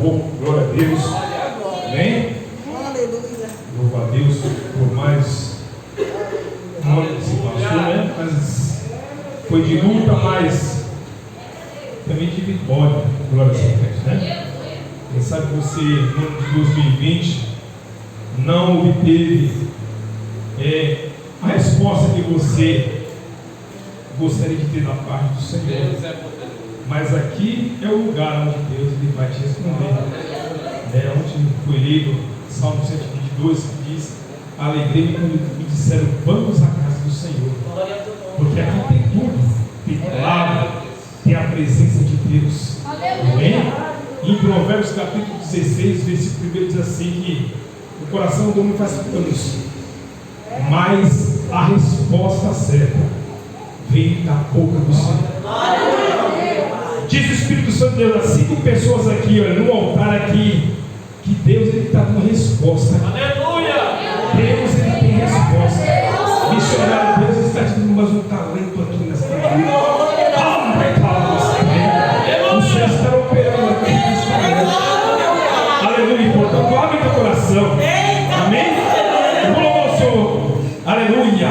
louvor. Glória a Deus. Amém? Aleluia. Louva a Deus por mais um ano que se passou, né? Mas foi de luta, mas também de vitória. Glória a Deus, né? Quem sabe você, no ano de 2020, não obteve a resposta que você gostaria de ter da parte do Senhor. Mas aqui é o lugar onde Deus ele vai te responder. Onde foi lido Salmo 122, que diz: alegrei-me quando me disseram, vamos à casa do Senhor. Porque aqui tem tudo, tem palavra, tem a presença de Deus. Amém? Em Provérbios capítulo 16, versículo 1 diz assim que o coração do homem faz planos, mas a resposta certa vem da boca do Senhor. Diz o Espírito Santo de Deus, há 5 pessoas aqui, olha, no altar aqui, que Deus está dando resposta. Aleluia! Deus ele tem resposta. Missionário, Deus está te dando mais um talento aqui nessa vida. O Senhor está operando aqui nesta noite. Aleluia! Portanto, abre teu coração. Amém? Vamos ao Senhor. Aleluia!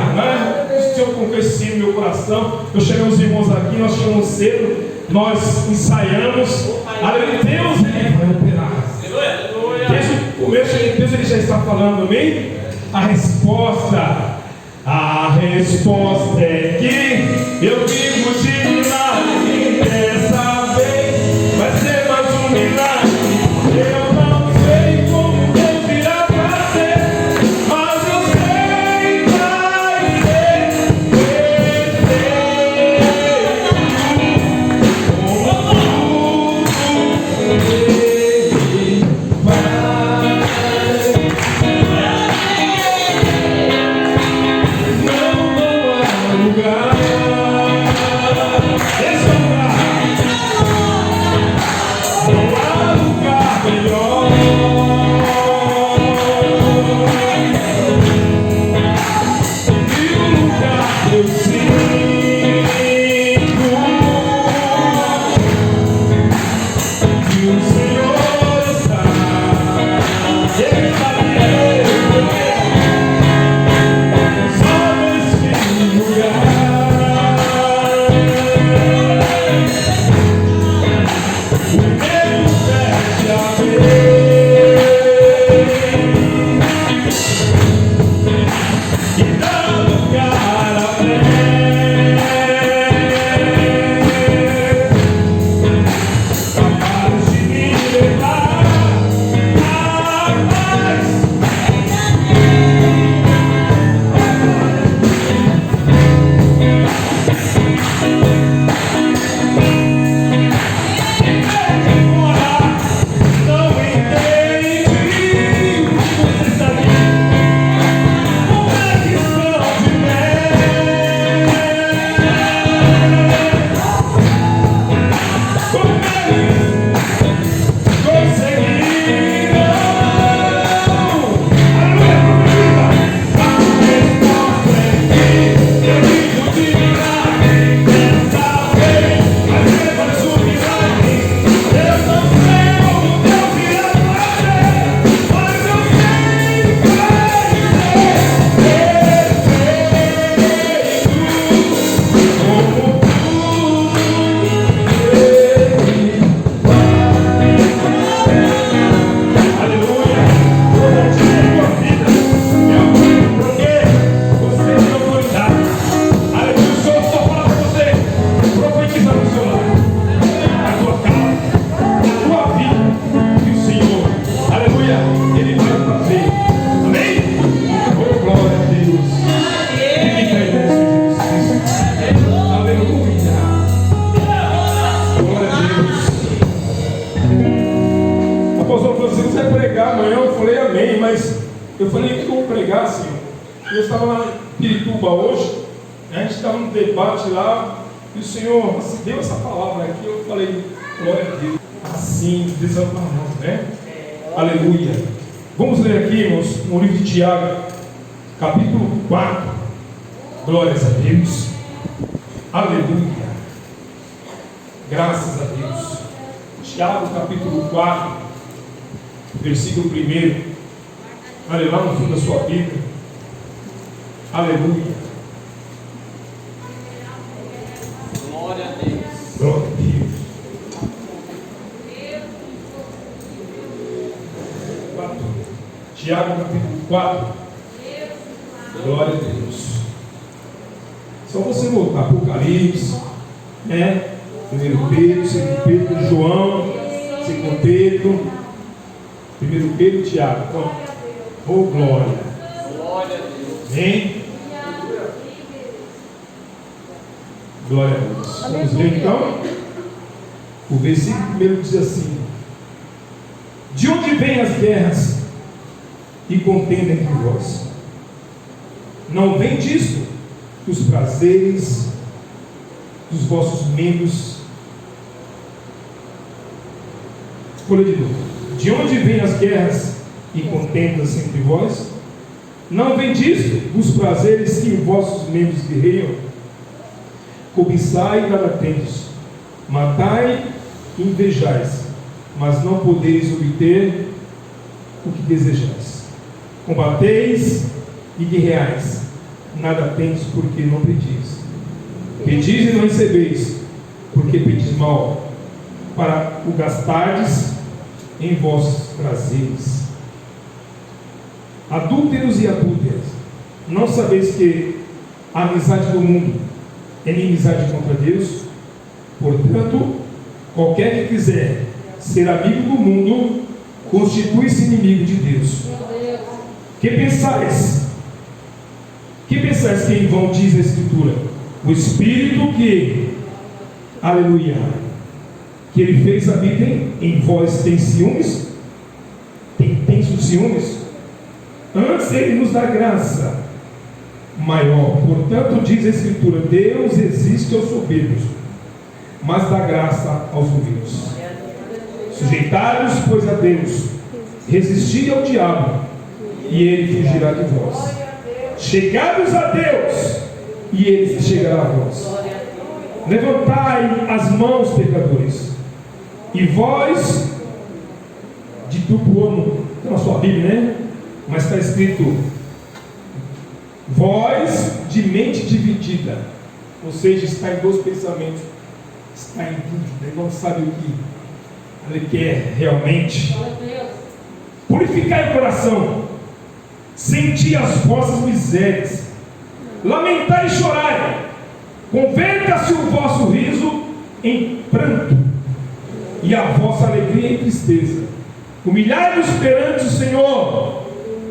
O Senhor conheceu meu coração. Eu cheguei aos irmãos aqui, nós chegamos cedo. Nós ensaiamos, aleluia, Deus ele vai operar. Desde o começo, Deus ele já está falando, amém? A resposta é que eu vivo de milagre. Dessa vez vai ser mais um milagre. Eu não sei como Deus irá fazer, mas eu sei que vai ser. Eu falei que eu vou pregar, Senhor. Eu estava lá em Pirituba hoje, a gente estava num debate lá, e o Senhor deu essa palavra aqui. Eu falei, glória a Deus, assim, desamparado, né? Aleluia. Vamos ler aqui, irmãos, no livro de Tiago, capítulo 4. Glórias a Deus. Aleluia. Graças a Deus. Tiago, capítulo 4, versículo 1. Olha lá no fundo da sua Bíblia. Aleluia. Glória a Deus. Glória a Deus. 4. Tiago capítulo 4. Glória a Deus. Só você voltar. Apocalipse, né? 1 Pedro, 2 Pedro, João, 2 Pedro, 1 Pedro, Tiago. Pronto. Oh, glória. Glória a Deus. Amém? Glória a Deus. Vamos ler então. O versículo 1 diz assim: de onde vêm as guerras e contenda entre vós? Não vem disso dos prazeres dos vossos membros. Folha de novo. De onde vêm as guerras e contendas entre vós? Não vem disso dos prazeres que em vossos membros guerreiam? Cobiçai e nada tendes, matai e invejais, mas não podeis obter o que desejais. Combateis e guerreais, nada tendes porque não pedis. Pedis e não recebeis, porque pedis mal, para o gastardes em vossos prazeres. Adúlteros e adúlteras, não sabeis que a amizade do mundo é inimizade contra Deus? Portanto, qualquer que quiser ser amigo do mundo, constitui-se inimigo de Deus. Que pensais? Que pensais que em vão diz a Escritura? O Espírito que, aleluia, que Ele fez habitem em vós tem ciúmes? Tem ciúmes? Antes Ele nos dá graça maior. Portanto, diz a Escritura: Deus resiste aos soberbos, mas dá graça aos humildes. Sujeitai-vos, pois, a Deus, resisti ao diabo, e ele fugirá de vós. Chegai-vos a Deus, e ele chegará a vós. Levantai as mãos, pecadores, e vós, de duplo ânimo, está na sua Bíblia, né? Mas está escrito: vós de mente dividida, ou seja, está em dois pensamentos, está em dúvida, ele não sabe o que ele quer realmente. Purificai o coração, senti as vossas misérias, lamentai e chorai, converta-se o vosso riso em pranto, e a vossa alegria em tristeza. Humilhai-vos perante o Senhor,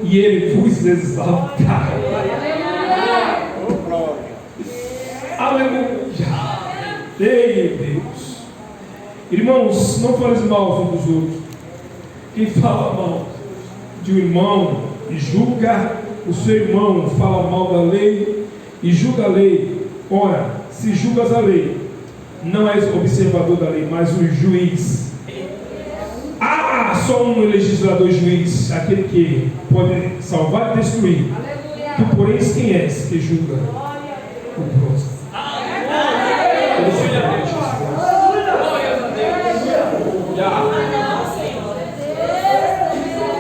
e Ele vos exaltará. Aleluia. Ei, Deus. Irmãos, não fales mal uns dos outros. Quem fala mal de um irmão e julga o seu irmão, fala mal da lei e julga a lei. Ora, se julgas a lei, não és observador da lei, mas o juiz. Há só um legislador e juiz, aquele que pode salvar e destruir. Tu, porém, quem és que julga o próximo?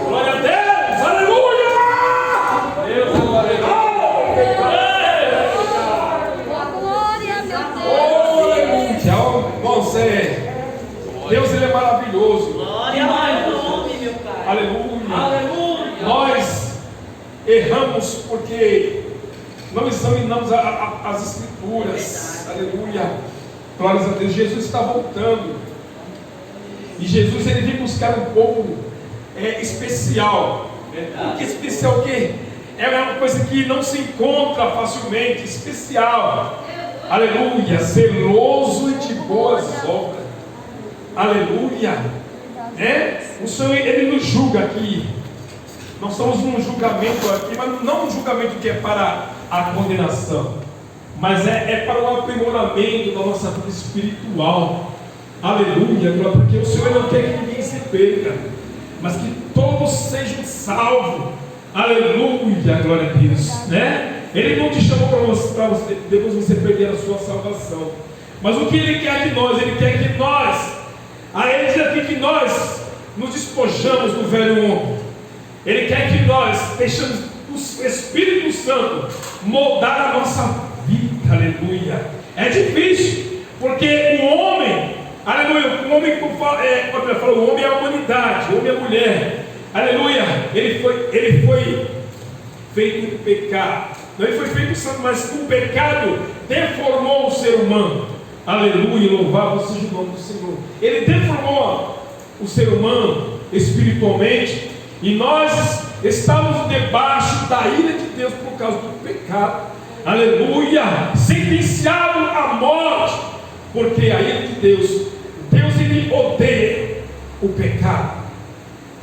Glória a Deus, aleluia! Deus, glória a Deus. Deus, Ele é maravilhoso. Glória ao nome, meu Pai. Aleluia. Aleluia. Nós erramos porque não examinamos as Escrituras. Aleluia. Glórias a Deus. Jesus está voltando. E Jesus, Ele vem buscar um povo especial. Por que especial? O quê? É uma coisa que não se encontra facilmente. Especial. Aleluia. Zeloso e de boas obras. Aleluia. O Senhor, Ele nos julga aqui. Nós estamos num julgamento aqui, mas não um julgamento que é para a condenação, mas é para o aprimoramento da nossa vida espiritual. Aleluia, porque o Senhor não quer que ninguém se perca, mas que todos sejam salvos. Aleluia, glória a Deus, né? Ele não te chamou para você depois você perder a sua salvação, mas o que Ele quer de nós? Ele quer que nós, Ele diz aqui que nós nos despojamos do velho homem. Ele quer que nós deixemos o Espírito Santo moldar a nossa vida, aleluia. É difícil, porque o homem, aleluia, o homem, o homem é a humanidade, o homem é a mulher, aleluia, ele foi feito no pecado, não ele foi feito santo, mas o pecado deformou o ser humano, aleluia, louvado seja o nome do Senhor. Ele deformou o ser humano espiritualmente, e nós estamos debaixo da ira de Deus por causa do pecado, aleluia, sentenciado à morte, porque a ira de Deus ele odeia o pecado,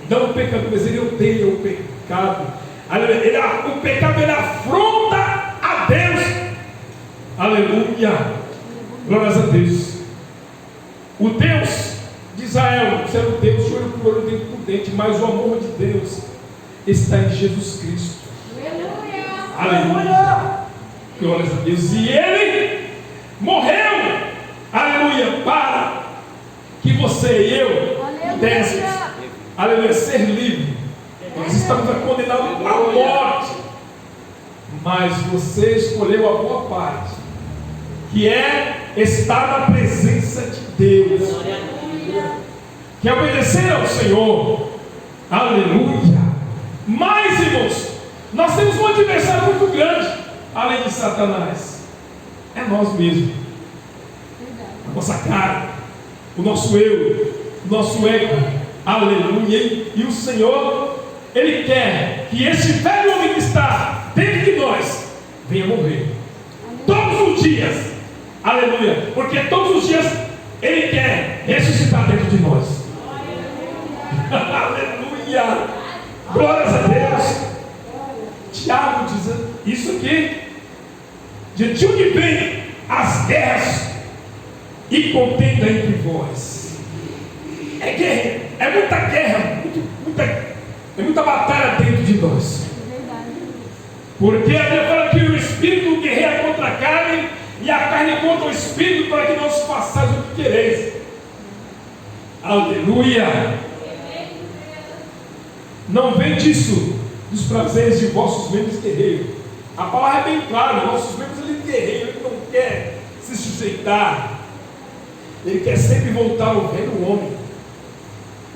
não o pecador, mas ele odeia o pecado, aleluia. O pecado ele afronta a Deus, aleluia, glórias a Deus. O Deus de Israel era o Deus de olho por olho, dente por dente, mas o amor de Deus está em Jesus Cristo, aleluia, glórias a Deus. E Ele morreu, aleluia, para que você e eu pudéssemos, aleluia, ser livres. Nós estamos condenados à morte, mas você escolheu a boa parte, que é estar na presença de Deus, que é obedecer ao Senhor, aleluia. Mas, irmãos, nós temos um adversário muito grande, além de Satanás, é nós mesmos, a nossa carne, o nosso eu, o nosso ego, aleluia. E o Senhor, Ele quer que esse velho homem que está dentro de nós venha morrer todos os dias, aleluia, porque todos os dias Ele quer ressuscitar dentro de nós, aleluia, glórias a Deus. Tiago diz isso aqui, de onde vem as guerras e contenda entre vós? É guerra, é muita guerra, é muita batalha dentro de nós, porque a Bíblia fala que o Espírito guerreia contra a carne e a carne contra o Espírito, para que não se façais o que quereis, aleluia. Não vem disso, dos prazeres de vossos membros guerreiros. A palavra é bem clara, nossos membros ele guerreiro, ele não quer se sujeitar, ele quer sempre voltar ao velho homem,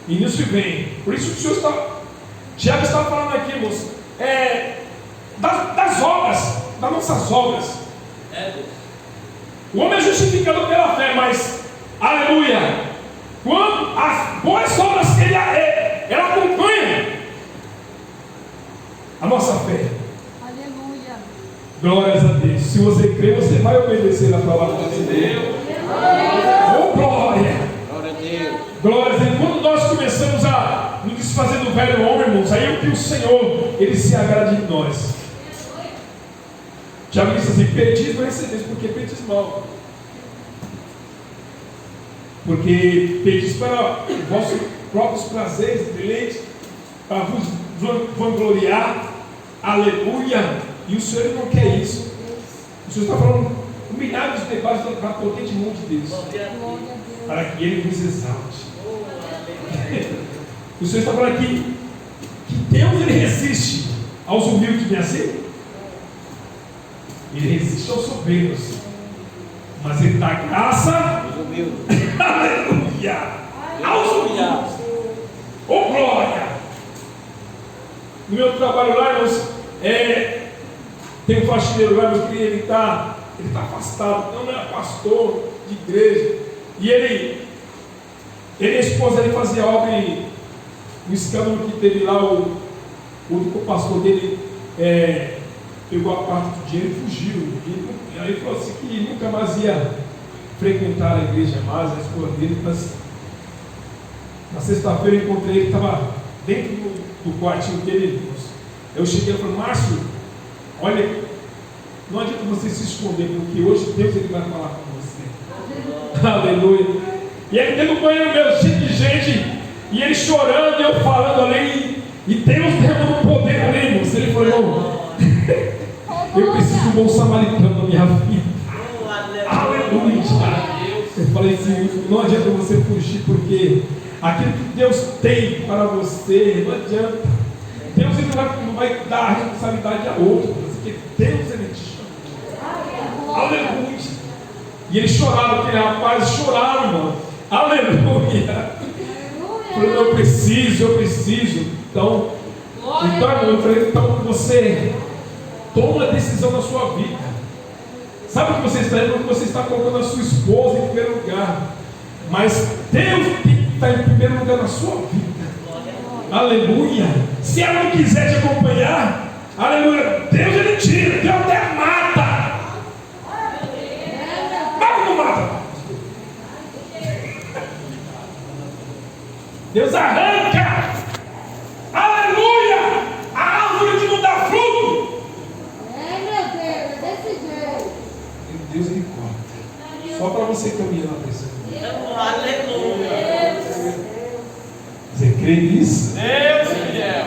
e nisso vem. Por isso que o Senhor está, Tiago está falando aqui, irmãos, das obras, das nossas obras. O homem é justificado pela fé, mas, aleluia, quando as boas obras que ela acompanha a nossa fé, aleluia, glórias a Deus. Se você crê, você vai obedecer a palavra de Deus. Oh, glória, Glória a Deus. glórias a Deus. Quando nós começamos a nos desfazer do velho homem, irmãos, aí é que o Senhor, Ele se agrada de nós. Tiago disse assim: pedis, não recebeis, porque pedis mal, porque pedis para vossos próprios prazeres, deleites, para vos vangloriar, aleluia. E o Senhor Ele não quer isso. O Senhor está falando milhares de debates da potente mão de Deus, para que Ele vos exalte. O Senhor está falando aqui que Deus Ele resiste aos humildes, não é assim? Ele resiste aos soberbos, mas Ele dá graça, aleluia, aos humildes. Oh, glória! No meu trabalho lá, irmãos, tem um faxineiro lá, irmãos, que ele está afastado, não é pastor de igreja, e ele a esposa dele fazia obra, e o escândalo que teve lá, o pastor dele pegou a parte do dinheiro e fugiu, e aí falou assim que nunca mais ia frequentar a igreja mais, a esposa dele. Mas na sexta-feira eu encontrei ele, estava dentro do quartinho dele. Eu cheguei e falei: Márcio, olha, não adianta você se esconder, porque hoje Deus Ele vai falar com você. Aleluia. E ele dentro do banheiro meu, cheio de gente, e ele chorando, e eu falando ali, e Deus derramando um poder ali, irmãos. Ele falou: eu preciso de um bom samaritano na minha vida. Aleluia. Eu falei assim: não adianta você fugir, porque Aquilo que Deus tem para você, não adianta. Deus ele não vai dar a responsabilidade a outro, porque Deus ele te chamou. Aleluia. E eles choraram, aquele rapaz, choraram, irmão. Aleluia. Eu preciso. Então, eu falei, então você toma a decisão na sua vida. Sabe o que você está indo? Você está colocando a sua esposa em primeiro lugar. Mas Deus tem que estar em primeiro lugar na sua vida. Aleluia. Se ela não quiser te acompanhar, aleluia, Deus ele tira, Deus até mata. Mas não mata. Deus arranca. Aleluia. A árvore que não dá fruto. Meu Deus, é desse jeito. Deus ele corta. Só para você caminhar na presença. Aleluia. Você crê nisso? Deus fiel.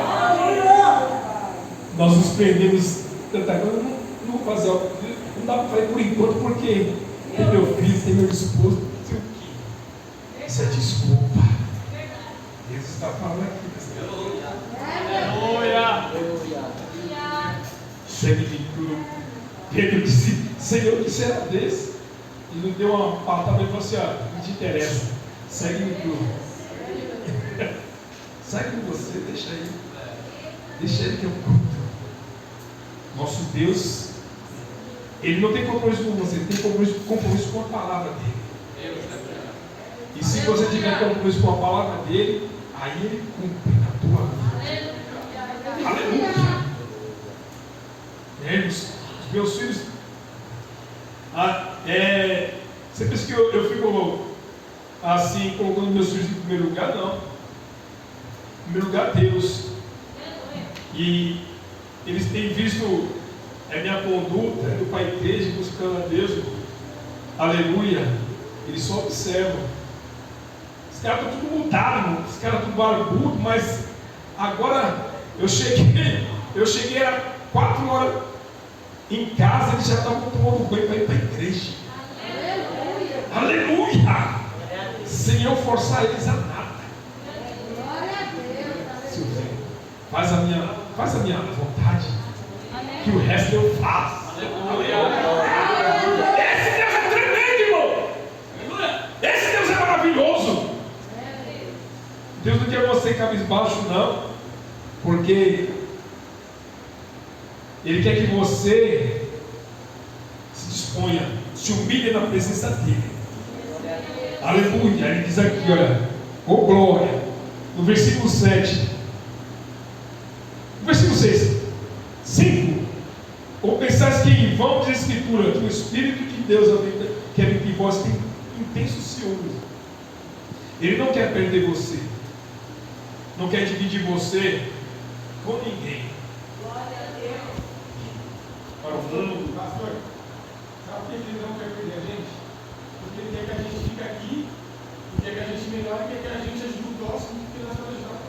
Nós nos prendemos tanta coisa, não vou fazer algo, não dá para fazer por enquanto, porque tem meu filho, tem meu esposo, não sei o quê. Isso é desculpa. Deus está falando aqui. Aleluia. Segue de tudo. Pedro disse, Senhor, que será desse? E não deu uma patada e falou assim, não te interessa, segue-me tudo. Segue com você, deixa ele que eu cuido. Nosso Deus, ele não tem compromisso com você, ele tem compromisso com a palavra dele. E se você tiver compromisso com a palavra dele, aí ele cumpre na tua vida. Aleluia. Os meus filhos, você pensa que eu fico assim, colocando meus filhos em primeiro lugar? Não. Em primeiro lugar, Deus. E eles têm visto a minha conduta, indo para a igreja, buscando a Deus. Aleluia. Eles só observam. Os caras estão tudo mudados, os caras tudo barbudo, mas agora eu cheguei às 4 horas em casa, eles já estavam tomando banho para ir para a igreja. Aleluia. Aleluia. Sem eu forçar eles a nada. Faz a minha vontade, que o resto eu faço. Esse Deus é tremendo, irmão. Esse Deus é maravilhoso. Deus não quer você cabisbaixo, não, porque Ele quer que você se disponha, se humilhe na presença dEle. Aleluia. Ele diz aqui, olha, ô glória, no versículo 7. Versículo 6. 5. Ou pensais que em vão diz a Escritura, que o Espírito de Deus quer que vós tenham intenso ciúme. Ele não quer perder você. Não quer dividir você com ninguém. Glória a Deus. Para o mundo. Pastor, sabe por que ele não quer perder a gente? Porque ele quer que a gente fique aqui, quer que a gente melhore, quer que a gente ajude o próximo que nós planejamos.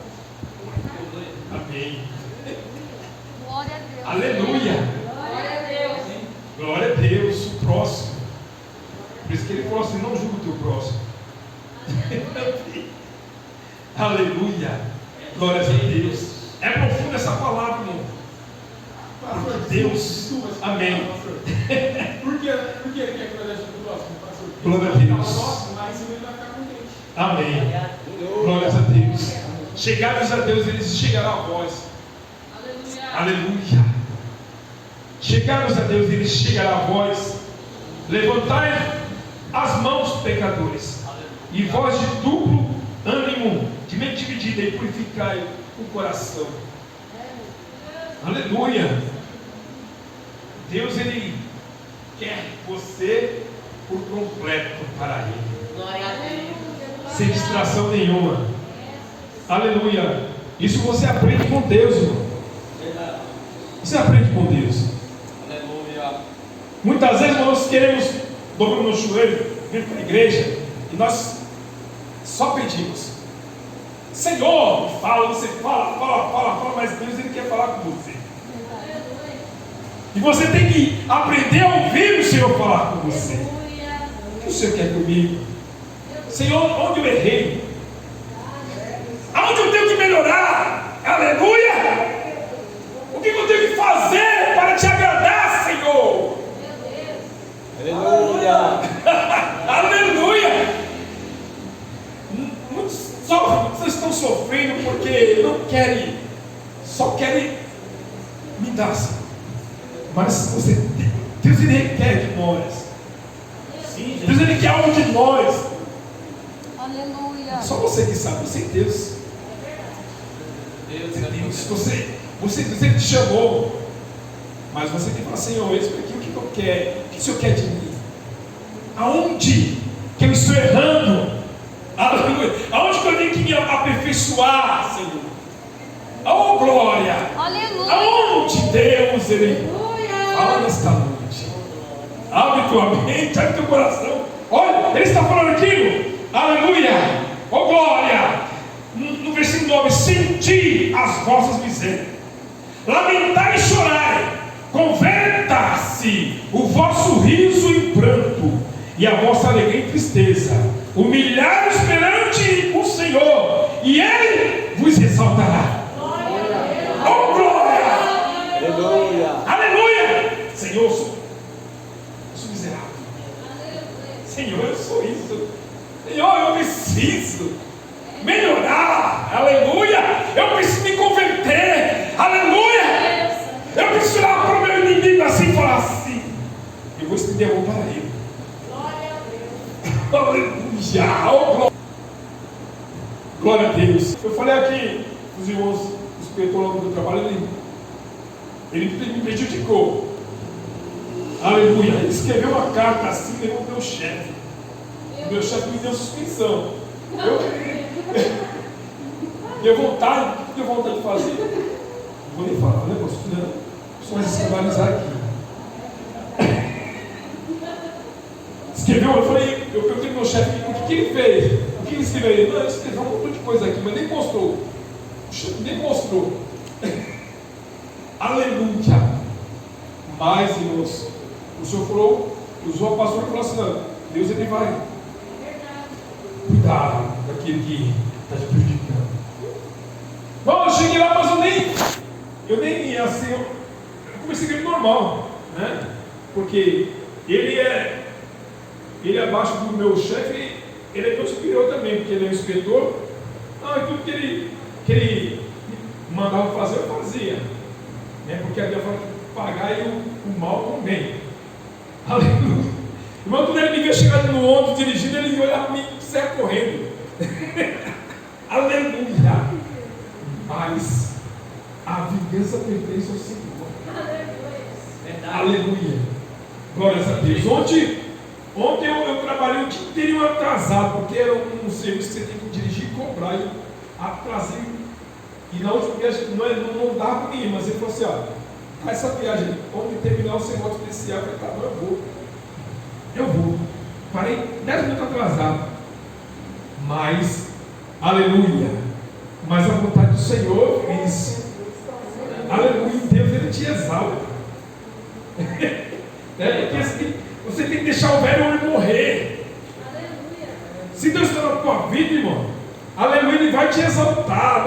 Amém. Glória a Deus. Aleluia. Glória a Deus. Glória a Deus. O próximo. Por isso que ele falou assim: não julga o teu próximo. Aleluia. Glória a Deus. É profunda essa palavra, irmão. Pastor, Deus. desculpa, Amém. Pastor. Por que ele quer que nós ajude o próximo, pastor? Glória a Ele Deus. vai ficar o nosso, mas ele vai ficar contente. Amém. Glória a Deus. Chegados a Deus, eles chegarão a vós. Aleluia. Chegados a Deus, eles chegarão a vós. Levantai as mãos, pecadores, e vós de duplo ânimo, de mente dividida, e purificai o coração. Aleluia. Deus, Ele quer você por completo para Ele. Glória a Deus. Sem distração nenhuma. Aleluia. Isso você aprende com Deus, irmão. Você aprende com Deus. Aleluia. Muitas vezes nós queremos dobrar no joelho, vir para a igreja, e nós só pedimos: Senhor, me fala, você fala, mas Deus, Ele quer falar com você. E você tem que aprender a ouvir o Senhor falar com você. O que o Senhor quer comigo? Senhor, onde eu errei? sofrendo porque não querem, só querem me dar. Mas Deus ele requer de nós. Deus ele quer algo de nós. Aleluia. Só você que sabe, você é Deus. Deus ele te chamou. Mas você tem que falar, Senhor, isso aqui o que eu quero? O que o Senhor quer de mim? Aonde que eu estou errando? Aleluia. Aonde que eu tenho que me aperfeiçoar, Senhor? Oh, glória! Aleluia. Aonde Deus ele fala nesta noite? Abre tua mente, abre teu coração. Olha, ele está falando aquilo. Aleluia! Oh, glória! No versículo 9: senti as vossas misérias, lamentai e chorai, converta-se o vosso riso em pranto e a vossa alegria em tristeza. Humilhai-vos perante o Senhor e Ele vos exaltará. Oh, glória! Aleluia. Aleluia! Senhor, eu sou miserável. Senhor, eu sou isso. Senhor, eu preciso melhorar. Aleluia! Eu preciso me converter. Aleluia! Eu preciso olhar para o meu inimigo assim e falar assim: eu vou estender a mão para ele. Aleluia! Oh, glória a Deus. Eu falei aqui, os irmãos, os psicólogos do trabalho, ele me prejudicou. Aleluia! Ele escreveu uma carta assim, levou para o meu chefe. O meu chefe me deu suspensão. Deu vontade de fazer. Não vou nem falar, né, pastor? Não. Só mais escandalizar aqui. Escreveu, eu falei, eu perguntei pro meu chefe o que ele fez. O que ele escreveu aí? Não, ele escreveu um monte de coisa aqui, mas nem mostrou. O chefe nem mostrou. Aleluia! Mas, irmãos, o Senhor falou, usou a pastora e falou assim: não, Deus ele vai cuidar daquele que está te prejudicando. Bom, eu cheguei lá, mas eu nem assim, eu comecei com ele normal, né? Porque ele é abaixo do meu chefe, ele é meu superior também, porque ele é o inspetor. Não, e tudo que ele mandava fazer, eu fazia, né? Porque a Bíblia fala que pagar e o mal com o bem. Aleluia. Irmão, quando ele me via chegando no ônibus dirigindo, ele olhava para mim e saia correndo. Aleluia. Mas a vingança pertence ao Senhor. Aleluia. Glórias a Deus. Ontem eu trabalhei o dia inteiro atrasado, porque era um serviço que você tem que dirigir e cobrar. E atrasei. E na última viagem não dava para mim, mas ele falou assim: ó, essa viagem, quando terminar o seu voto especial, eu falei: tá bom, eu vou. Parei 10 minutos atrasado. Mas, aleluia. Mas a vontade do Senhor é isso. Aleluia. Deus ele te exalta. Porque assim, você tem que deixar o velho homem morrer. Se Deus está na tua vida, irmão, aleluia, Ele vai te exaltar.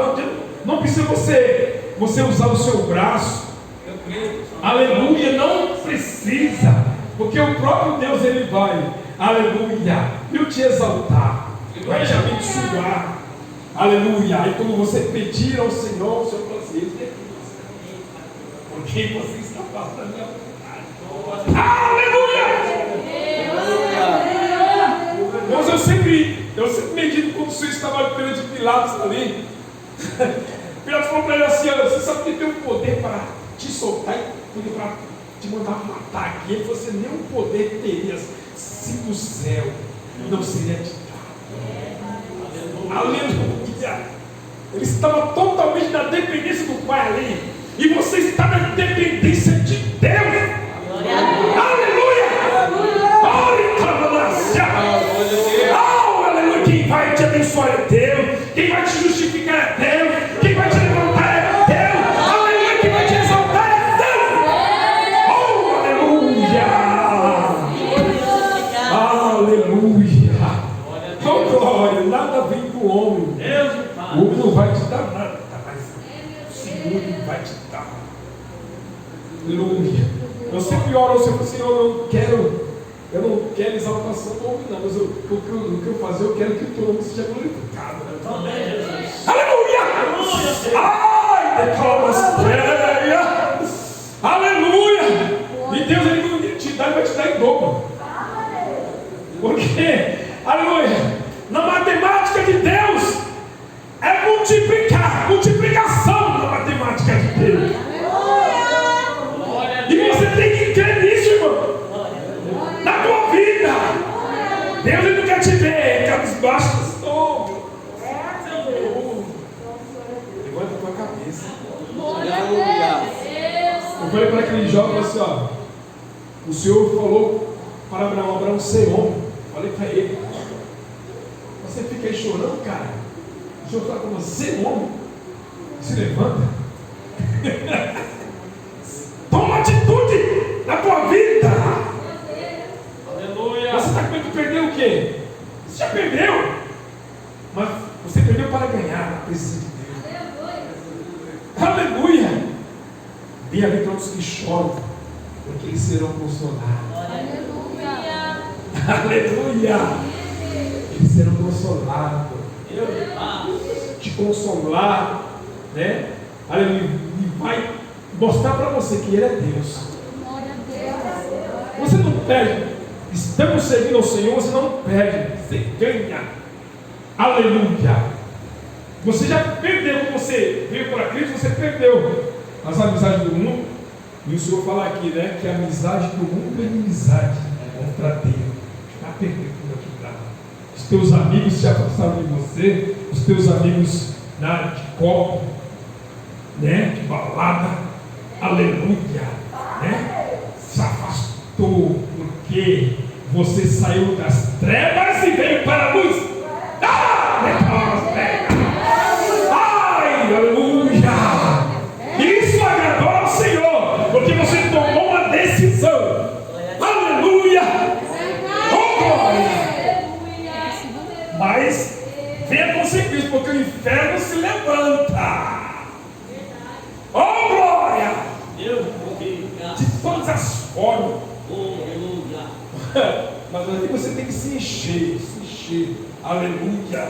Não precisa você usar o seu braço. Aleluia, não precisa. Porque o próprio Deus ele vai, aleluia, eu te exaltar, vai te abençoar. Aleluia. E quando você pedir ao Senhor, o Senhor fala assim: porque você está fazendo a minha vontade. Aleluia! Mas eu sempre medito quando o Senhor estava perante Pilatos ali. Pilatos falou para ele assim: você sabe que tem um poder para te soltar e poder para te mandar matar aqui. Ele falou assim: nenhum poder terias se do céu não seria te dado. Aleluia! Ele estava totalmente na dependência do Pai ali. E você está na dependência de Deus. Aleluia! Aleluia! Quem vai te abençoar é Deus. Quem vai te justificar é Deus. Quem vai te levantar é Deus. Aleluia! Quem vai te exaltar é Deus. Oh, aleluia! Aleluia! Oh, glória! Nada vem do homem. O homem não vai te dar nada, mas o Senhor não vai te dar. Aleluia! Eu sempre oro ao Senhor: Senhor, eu não quero exaltação do homem, não, mas o que eu fazer, eu quero que o teu nome seja glorificado. Aleluia! cabeça. Aleluia. Eu falei para aquele jovem assim, ó, o Senhor falou para Abraão ser homem. Falei para ele, você fica aí chorando, cara. O Senhor fala para você, homem, se levanta. Toma atitude na tua vida. Aleluia. Você está com medo de perder o quê? Você já perdeu. Mas você perdeu para ganhar a presença de Deus. Aleluia. Bem-aventurados que choram, porque eles serão consolados. Aleluia. Aleluia. Eles serão consolados. Te consolar, né? Aleluia. E vai mostrar para você que Ele é Deus. Glória a Deus. Você não perde. Estamos servindo ao Senhor, você não perde, você ganha. Aleluia. Você já perdeu, quando você veio para Cristo, você perdeu as amizades do mundo. E o Senhor fala aqui, né, que a amizade do mundo é inimizade contra Deus. Já perdeu tudo aqui para lá. Os teus amigos se afastaram de você, os teus amigos na área de copo, né, de balada. Aleluia, né? Se afastou porque você saiu das trevas e veio para a luz. Ai, aleluia! Isso agradou ao Senhor, porque você tomou uma decisão. Aleluia! Oh, glória! Mas vem a consequência, porque o inferno se levanta. Oh, glória! De todas as formas. Mas aí você tem que se encher, aleluia,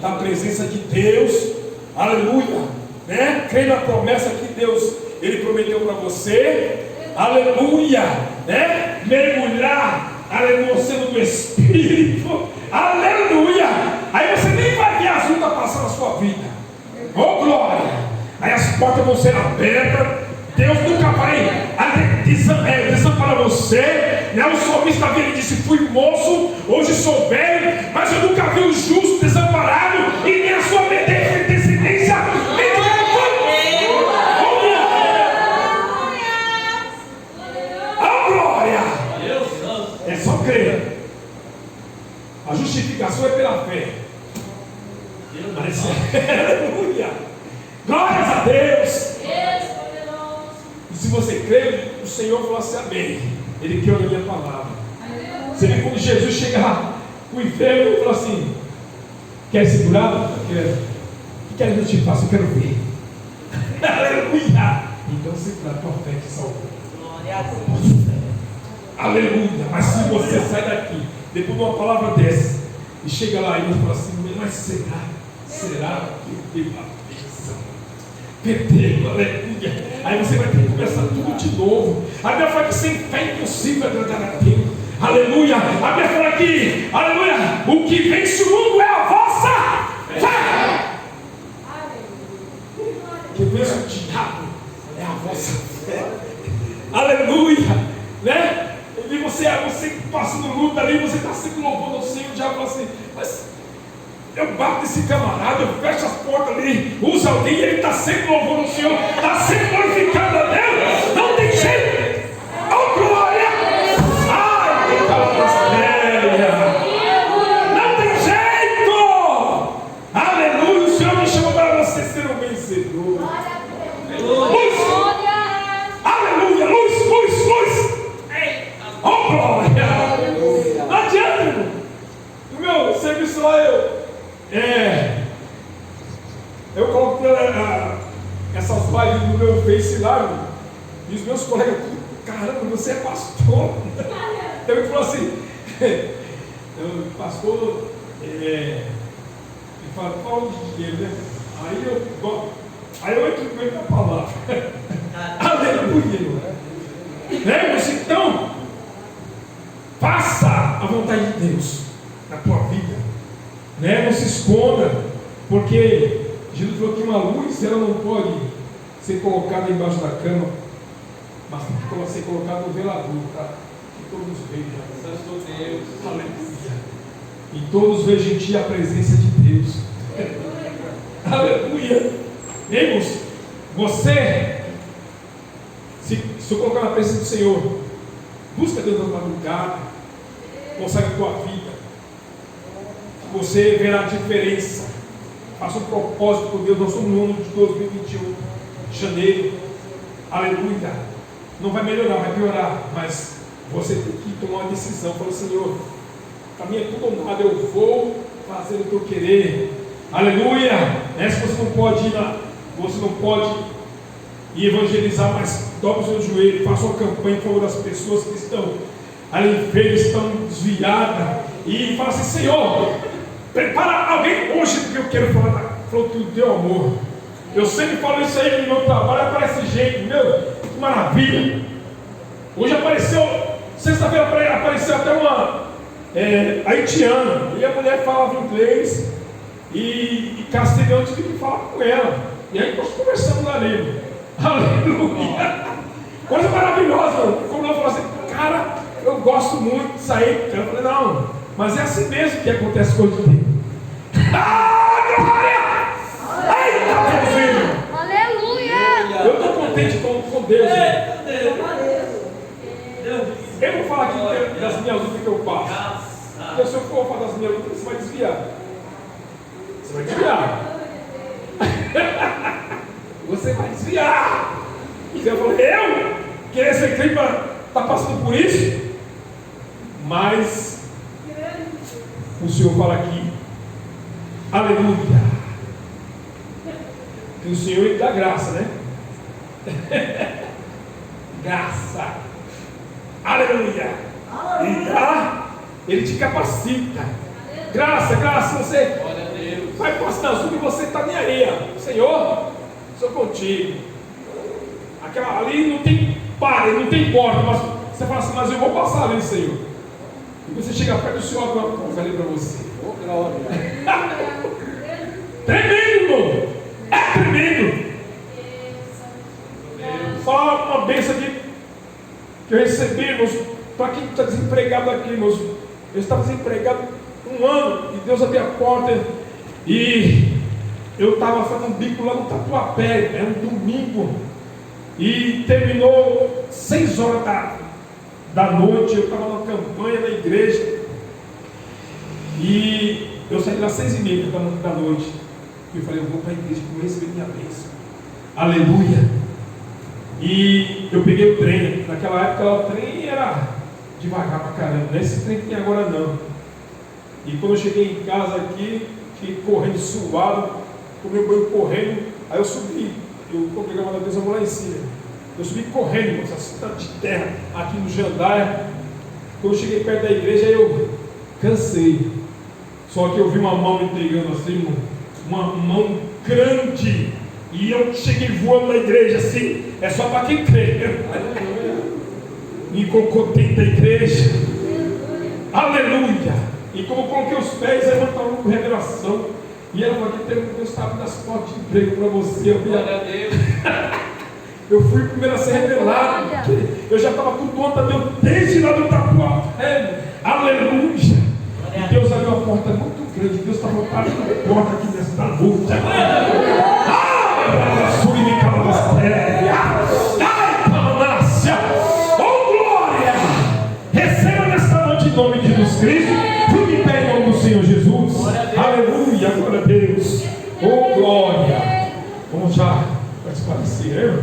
da presença de Deus, aleluia, né? Creio na promessa que Deus, Ele prometeu para você, aleluia, né? Mergulhar, aleluia, sendo do Espírito, aleluia. Aí você nem vai ver as lutas passar na sua vida, oh glória. Aí as portas vão ser abertas. Deus nunca vai desamparar você, né? O salmista ele disse, fui moço, hoje sou velho, mas eu nunca vi o justo desamparado, e nem a sua descendência mendigando pão. Oh glória! É só crer. A justificação é pela fé. Aleluia! Glórias a Deus! Se você crê, o Senhor falou assim, amém. Ele creu na minha palavra. Você vê quando Jesus chega com o enfermo, ele falou assim, quer ser curado? Eu quero. O que quer que eu te faça? Eu quero ver. Aleluia. Então você a tua fé te salvou. Glória a Deus. Aleluia. Mas se você sai daqui, depois de uma palavra dessa, e chega lá e ele fala assim, mas será que eu devo a bênção? Perdeu, aleluia. Aí você vai ter que começar tudo de novo. A Bíblia fala que sem fé é impossível agradar a Deus. Aleluia. A Bíblia fala que, aleluia, o que vence o mundo é a vossa fé. O que vence o diabo é a vossa fé. Aleluia. Né? E você passando luta ali, você está sempre louvando ao Senhor. O diabo fala assim, mas eu bato esse camarada, eu fecho as portas ali, usa alguém e ele está sempre louvando o Senhor, está sempre glorificando a Deus, não tem jeito, oh glória, ai, que calabastéria, não tem jeito, aleluia, o Senhor me chama para você ser um vencedor, luz, aleluia, luz, oh glória, não adianta, irmão, no meu serviço lá eu coloco essas lives no meu Face lá, e os meus colegas, caramba, você é pastor. Então ele falou assim, pastor, ele fala de dinheiro, né? Aí eu entro no meio da palavra. Aleluia. Né? Então, faça a vontade de Deus na tua vida. Né? Não se esconda, porque Jesus falou que uma luz ela não pode ser colocada embaixo da cama, mas tem que ser colocada no velador, para que todos vejam. Santo Deus. Aleluia. E todos vejam em ti a presença de Deus. Aleluia. Irmãos, Você, se colocar na presença do Senhor, busca Deus na madrugada, consagra a tua vida, você verá a diferença. Faça um propósito com Deus. Nós estamos no ano de 2021, janeiro, aleluia. Não vai melhorar, vai piorar, mas você tem que tomar uma decisão. Fala, Senhor, para mim é tudo ou nada, eu vou fazer o que eu querer, aleluia. Essa você não pode ir você não pode ir evangelizar, mas dobre o seu joelho, faça uma campanha em favor das pessoas que estão ali enfermas, estão desviadas, e fala assim, Senhor, prepara alguém hoje, porque eu quero falar do teu amor. Eu sempre falo isso aí no meu trabalho, aparece gente, meu, que maravilha. Hoje apareceu, sexta-feira apareceu até uma haitiana, e a mulher falava inglês e castelhano, tive que falar com ela. E aí nós conversamos na língua. Aleluia! Coisa maravilhosa. Como ela falou assim, cara, eu gosto muito de sair. Eu falei, não, mas é assim mesmo que acontece com o Deus. Ah, glória! Eita, meu filho! Aleluia! Eu estou contente com Deus. Eu vou falar aqui das minhas lutas que eu passo. Porque se eu for falar das minhas lutas, você vai desviar. Você vai desviar. Você vai desviar. E você vai falar, eu querer ser crente para estar passando por isso? Mas o Senhor fala aqui, aleluia, que o Senhor Ele dá graça, né? Graça, aleluia. Ele te capacita. Graça, você vai passar azul e você está nem areia. Senhor, sou contigo. Aquela ali não tem não tem porta, mas você fala assim, mas eu vou passar ali, Senhor. E você chega perto do Senhor, alguma coisa ali para você. Oh, glória. Tremendo, irmão. É tremendo. Fala uma bênção aqui que eu recebi, irmãos. Para quem está desempregado aqui, irmãos. Eu estava desempregado 1 ano e Deus abriu a porta. E eu estava fazendo um bico lá no Tatuapé, era um domingo, e terminou 6 horas da noite. Eu estava numa campanha na igreja, e eu saí lá 6h30 da noite. E eu falei, eu vou para a igreja para receber minha bênção, aleluia. E eu peguei o trem. Naquela época o trem era devagar para caramba, não é esse trem que tem agora não. E quando eu cheguei em casa aqui, fiquei correndo, suado, tomei banho correndo. Aí eu subi, eu coloquei a mão da Deus, eu vou lá em cima. Eu subi correndo, irmãos, assim, de terra, aqui no Jandaia. Quando eu cheguei perto da igreja, eu cansei. Só que eu vi uma mão me entregando assim, uma mão grande. E eu cheguei voando na igreja assim, é só para quem crê. Me concotei da igreja, aleluia. E como eu coloquei os pés, aí eu estava com revelação. E ela falou que Deus estava nas portas de emprego para você. Eu fui o primeiro a ser revelado. Eu já estava com conta Deus desde lá do Tatuapé. Aleluia. E Deus abriu uma porta muito grande. Deus estava abrindo a porta aqui nesta luta. Oh glória! Receba nesta noite em nome de Jesus Cristo. Fique em pé em nome do Senhor Jesus. Aleluia, glória a Deus. Oh glória! Vamos já para esclarecer, né?